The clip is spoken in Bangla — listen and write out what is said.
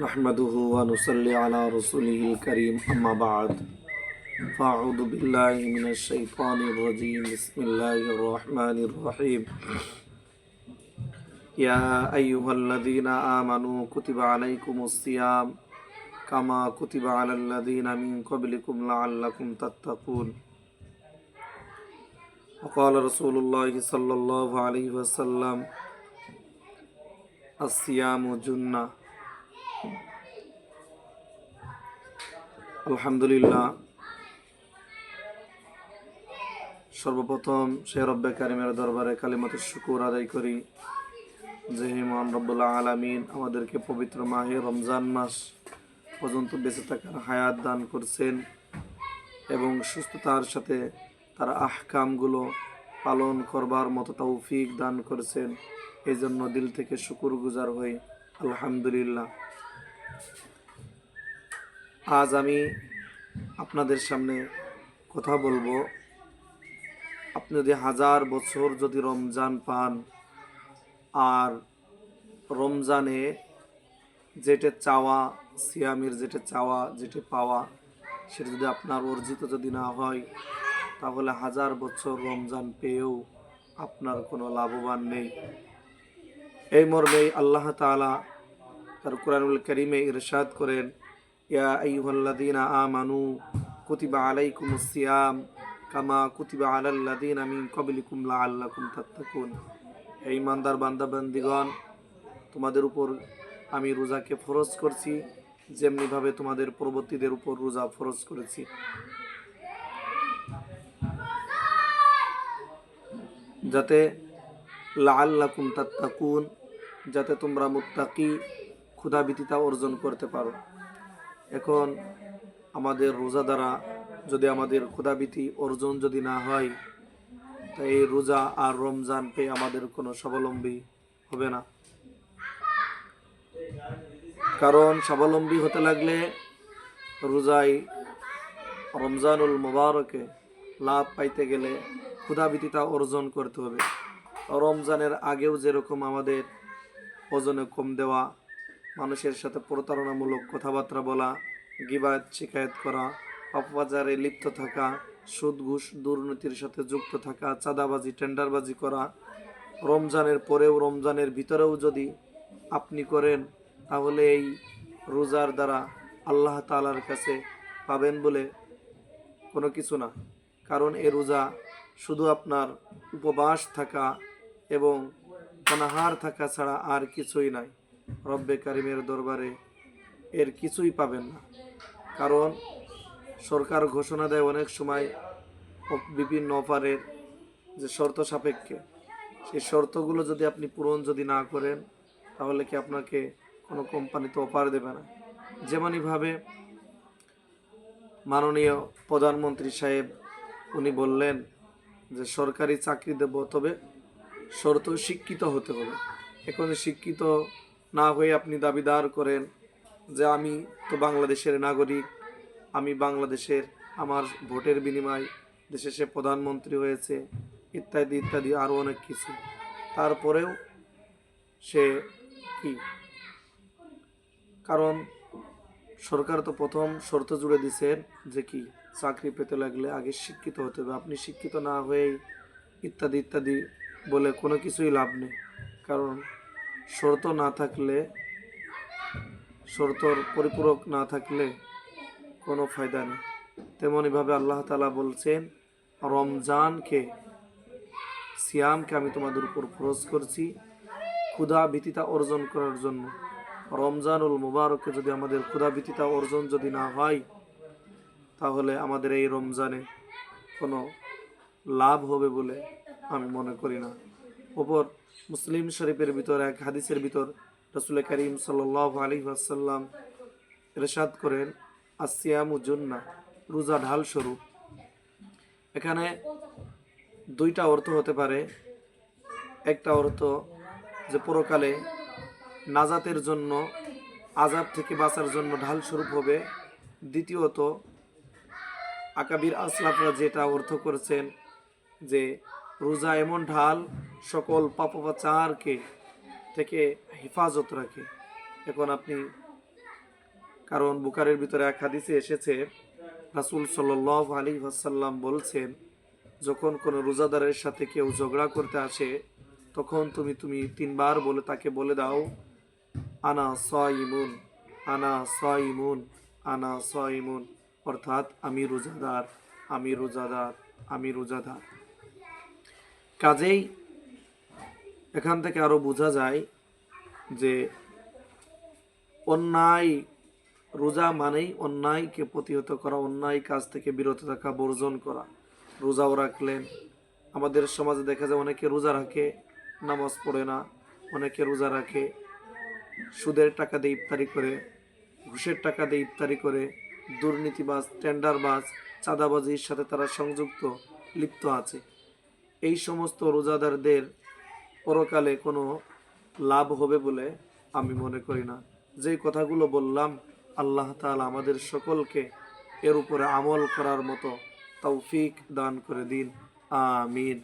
नहमदुहु व नुसल्ली अला रसूलिहिल करीम अम्मा बाद फ़अऊज़ु बिल्लाहि मिनश शैतानिर रजीम बिस्मिल्लाहिर रहमानिर रहीम या अय्युहल्लज़ीना आमनू कुतिबा अलैकुमुस सियाम कमा कुतिबा अलल्लज़ीना मिन क़ब्लिकुम लअल्लकुम तत्तक़ून वक़ाल रसूलुल्लाहि सल्लल्लाहु अलैहि वसल्लम अस्सियामु जुन्ना। আলহামদুলিল্লাহ, সর্বপ্রথম সে রব্বে কারিমের দরবারে কালিমাতুশ শুকুর আদায় করি যে মহান রব্বুল আলামিন আমাদেরকে পবিত্র মাহে রমজান মাস পর্যন্ত বেঁচে থাকার হায়াত দান করছেন এবং সুস্থতার সাথে তার আহকামগুলো পালন করবার মতো তৌফিক দান করেছেন। এই জন্য দিল থেকে শুকুর গুজার হই আলহামদুলিল্লাহ। আজ আমি আপনাদের সামনে কথা বলবো, আপনি যদি 1000 বছর যদি রমজান পান আর রমজানে যেটা চাওয়া, সিয়ামের যেটা চাওয়া, যেটা পাওয়া, সেটা যদি আপনার অর্জিত যদি না হয়, তাহলে 1000 বছর রমজান পেয়েও আপনার কোনো লাভবান নেই। এই মর্মে আল্লাহ তাআলা তার কুরআনুল কারীমে ইরশাদ করেন, ইয়া আইয়ুহাল্লাযীনা আমানু কুতিবা আলাইকুমুস সিয়াম কামা কুতিবা আলাল্লাযীনা মিন ক্বাবলিকুম লাআল্লাকুম তাত্তাকুন। হে ঈমানদার বান্দা বান্দীগণ, তোমাদের উপর আমি রোজাকে ফরজ করছি যেমনিভাবে তোমাদের পূর্ববর্তীদের উপর রোজা ফরজ করেছি, যাতে লাআল্লাকুম তাত্তাকুন, যাতে তোমরা মুত্তাকি ক্ষুধাভীতিতা অর্জন করতে পারো। এখন আমাদের রোজা দ্বারা যদি আমাদের ক্ষুধাভীতি অর্জন যদি না হয়, তো এই রোজা আর রমজান পেয়ে আমাদের কোনো স্বাবলম্বী হবে না। কারণ স্বাবলম্বী হতে লাগলে রোজায় রমজানুল মুবারকে লাভ পাইতে গেলে ক্ষুধাভীতিতা অর্জন করতে হবে। রমজানের আগেও যেরকম আমাদের ওজনে কম দেওয়া, মানুষের সাথে প্রতারণামূলক কথাবার্তা বলা, গীবাত শিকায়ত করা, অপবাজারে লিপ্ত থাকা, সুদ ঘুষ দুর্নীতির সাথে যুক্ত থাকা, চাঁদাবাজি টেন্ডারবাজি করা, রমজানের পরেও রমজানের ভিতরেও যদি আপনি করেন, তাহলে এই রোজার দ্বারা আল্লাহ তাআলার কাছে পাবেন বলে কোনো কিছু না। কারণ এই রোজা শুধু আপনার উপবাস থাকা এবং অনাহার থাকা ছাড়া আর কিছুই নাই। রব্বে কারিমের দরবারে এর কিছুই পাবেন না। কারণ সরকার ঘোষণা দেয় অনেক সময় বিভিন্ন অফারের যে শর্ত সাপেক্ষে, সেই শর্তগুলো যদি আপনি পূরণ যদি না করেন, তাহলে কি আপনাকে কোনো কোম্পানি তো অফার দেবে না। যেমনইভাবে মাননীয় প্রধানমন্ত্রী সাহেব উনি বললেন যে সরকারি চাকরি দেব, তবে শর্ত শিক্ষিত হতে হবে। এখন শিক্ষিত না হয়ে আপনি দাবিদার করেন যে আমি তো বাংলাদেশের নাগরিক, আমি বাংলাদেশের, আমার ভোটের বিনিময় দেশে সে প্রধানমন্ত্রী হয়েছে, ইত্যাদি ইত্যাদি আরও অনেক কিছু। তারপরেও সে কি, কারণ সরকার তো প্রথম শর্ত জুড়ে দিছেন যে কি, চাকরি পেতে লাগলে আগে শিক্ষিত হতে হবে। আপনি শিক্ষিত না হয়েই ইত্যাদি ইত্যাদি বলে কোনো কিছুই লাভ নেই। কারণ শর্ত না থাকলে, শর্তর পরিপূরক না থাকলে কোনো ফায়দা নেই। তেমনইভাবে আল্লাহ তাআলা বলছেন, রমজানকে, সিয়ামকে আমি তোমাদের উপর ফরজ করছি ক্ষুধাভীতিতা অর্জন করার জন্য। রমজানুল মুবারকে যদি আমাদের ক্ষুধাভীতিতা অর্জন যদি না হয়, তাহলে আমাদের এই রমজানে কোনো লাভ হবে বলে আমি মনে করি না। ওপর মুসলিম শরীফের ভিতর এক হাদিসের ভিতর রাসূল করিম সাল্লাল্লাহু আলাইহি ওয়াসাল্লাম ইরশাদ করেন, আসিয়ামু জুন্নাহ, রোজা ঢাল স্বরূপ। এখানে দুইটা অর্থ হতে পারে। একটা অর্থ যে পরকালে নাজাতের জন্য, আযাব থেকে বাঁচার জন্য ঢাল স্বরূপ হবে। দ্বিতীয়ত আকাবির আসলাফরা যেটা অর্থ করেছেন যে রোজা এমন ঢাল সকল পাপাচারকে থেকে হেফাজত রাখে। এখন আপনি কারণ বুখারীর ভিতরে এক হাদিসে এসেছে, রাসূল সাল্লাল্লাহু আলাইহি ওয়াসাল্লাম বলছেন, যখন কোনো রোজাদারের সাথে কেউ ঝগড়া করতে আসে তখন তুমি তিনবার বলে তাকে বলে দাও, আনা সাইমুন, আনা সাইমুন, আনা সাইমুন, অর্থাৎ আমি রোজাদার, আমি রোজাদার, আমি রোজাদার। কাজেই এখান থেকে আরো বোঝা যায় যে অন্যায়, রোজা মানেই অন্যায়কে প্রতিহত করা, অন্যায় কাজ থেকে বিরত থাকা, বর্জন করা। রোজাও রাখলেন, আমাদের সমাজে দেখা যায় অনেকে রোজা রাখে নামাজ পড়ে না, অনেকে রোজা রাখে সুদের টাকা দিয়ে ইফতারি করে, ঘুষের টাকা দিয়ে ইফতারি করে, দুর্নীতিবাজ, টেন্ডারবাজ, চাঁদাবাজির সাথে তারা সংযুক্ত, লিপ্ত আছে। এই সমস্ত রোজাদারদের পরকালে কোনো লাভ হবে বলে আমি মনে করি না। যেই কথাগুলো বললাম, আল্লাহ তাআলা আমাদের সকলকে এর উপরে আমল করার মতো তৌফিক দান করে দিন, আমিন।